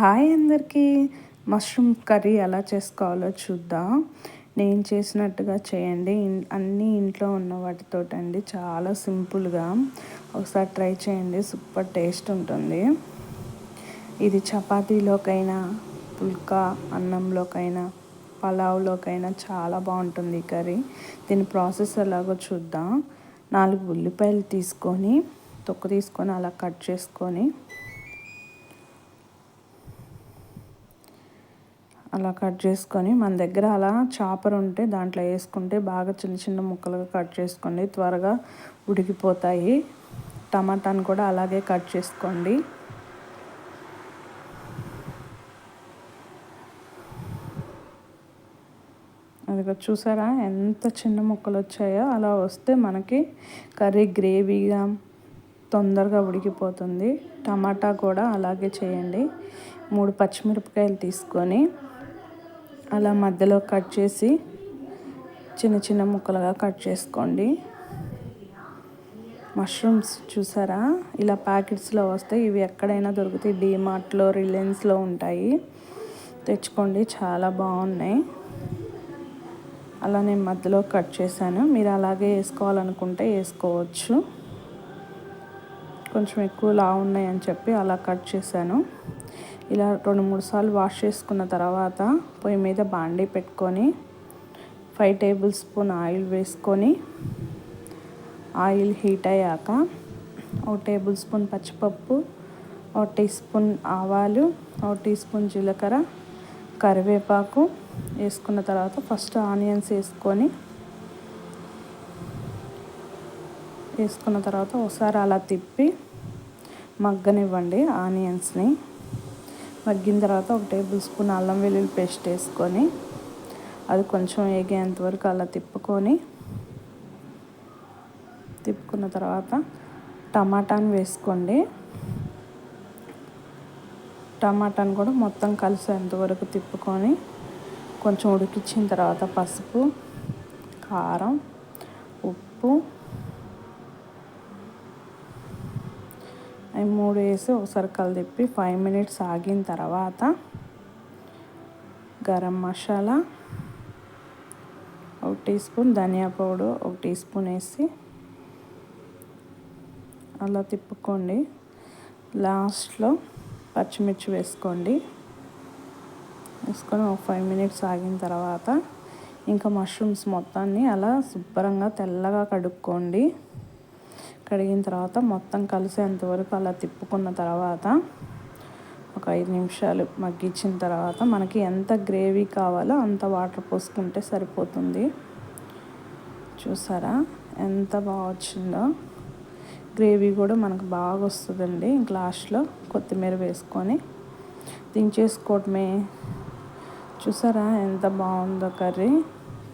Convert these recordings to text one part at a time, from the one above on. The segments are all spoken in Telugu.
హాయ్ అందరికీ. మష్రూమ్ కర్రీ ఎలా చేసుకోవాలో చూద్దాం. నేను చేసినట్టుగా చేయండి. అన్నీ ఇంట్లో ఉన్న వాటితోటండి, చాలా సింపుల్గా. ఒకసారి ట్రై చేయండి, సూపర్ టేస్ట్ ఉంటుంది. ఇది చపాతీలోకైనా, పుల్కా అన్నంలోకైనా, పలావ్లోకైనా చాలా బాగుంటుంది ఈ కర్రీ. దీని ప్రాసెస్ ఎలాగో చూద్దాం. 4 ఉల్లిపాయలు తీసుకొని, తొక్కు తీసుకొని అలా కట్ చేసుకొని, మన దగ్గర అలా చాపర్ ఉంటే దాంట్లో వేసుకుంటే బాగా చిన్న చిన్న ముక్కలుగా కట్ చేసుకోండి, త్వరగా ఉడికిపోతాయి. టమాటాను కూడా అలాగే కట్ చేసుకోండి. అది చూసారా ఎంత చిన్న ముక్కలు వచ్చాయో? అలా వస్తే మనకి కర్రీ గ్రేవీగా తొందరగా ఉడికిపోతుంది. టమాటా కూడా అలాగే చేయండి. 3 పచ్చిమిరపకాయలు తీసుకొని అలా మధ్యలో కట్ చేసి చిన్న చిన్న ముక్కలుగా కట్ చేసుకోండి. మష్రూమ్స్ చూసారా, ఇలా ప్యాకెట్స్లో వస్తాయి. ఇవి ఎక్కడైనా దొరుకుతాయి, డీమార్ట్లో, రిలయన్స్లో ఉంటాయి. తెచ్చుకోండి, చాలా బాగున్నాయి. అలా నేను మధ్యలో కట్ చేశాను. మీరు అలాగే వేసుకోవాలనుకుంటే వేసుకోవచ్చు. కొంచెం ఎక్కువ లావు ఉన్నాయని చెప్పి అలా కట్ చేశాను. ఇలా 2-3 సార్లు వాష్ చేసుకున్న తర్వాత పొయ్యి మీద బాండీ పెట్టుకొని 5 టేబుల్ స్పూన్ ఆయిల్ వేసుకొని, ఆయిల్ హీట్ అయ్యాక 1 టేబుల్ స్పూన్ పచ్చిపప్పు, 1 టీ స్పూన్ ఆవాలు, 1 టీ స్పూన్ జీలకర్ర, కరివేపాకు వేసుకున్న తర్వాత ఫస్ట్ ఆనియన్స్ వేసుకున్న తర్వాత ఒకసారి అలా తిప్పి మగ్గనివ్వండి. ఆనియన్స్ని మగ్గిన తర్వాత 1 టేబుల్ స్పూన్ అల్లం వెల్లుల్లి పేస్ట్ వేసుకొని అది కొంచెం వేగేంత వరకు అలా తిప్పుకున్న తర్వాత టమాటాను వేసుకోండి. టమాటాను కూడా మొత్తం కలిసేంత వరకు తిప్పుకొని కొంచెం ఉడికించిన తర్వాత పసుపు, కారం, ఉప్పు అవి 3 వేసి ఒకసారి కలిపి 5 మినిట్స్ ఆగిన తర్వాత గరం మసాలా, 1 టీ స్పూన్ ధనియా పౌడర్, 1 టీ స్పూన్ వేసి అలా తిప్పుకోండి. లాస్ట్లో పచ్చిమిర్చి వేసుకొని ఒక 5 మినిట్స్ ఆగిన తర్వాత ఇంకా మష్రూమ్స్ మొత్తాన్ని అలా శుభ్రంగా తెల్లగా కడుక్కోండి. కడిగిన తర్వాత మొత్తం కలిసేంత వరకు అలా తిప్పుకున్న తర్వాత ఒక 5 నిమిషాలు మగ్గించిన తర్వాత మనకి ఎంత గ్రేవీ కావాలో అంత వాటర్ పోసుకుంటే సరిపోతుంది. చూసారా ఎంత బాగా వచ్చిందో? గ్రేవీ కూడా మనకు బాగా వస్తుందండి. లాస్ట్లో కొత్తిమీర వేసుకొని దించేసుకోవడమే. చూసారా ఎంత బాగుందో కర్రీ?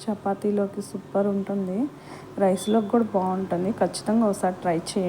చపాతీలోకి సూపర్ ఉంటుంది, రైస్లోకి కూడా బాగుంటుంది. ఖచ్చితంగా ఒకసారి ట్రై చేయండి.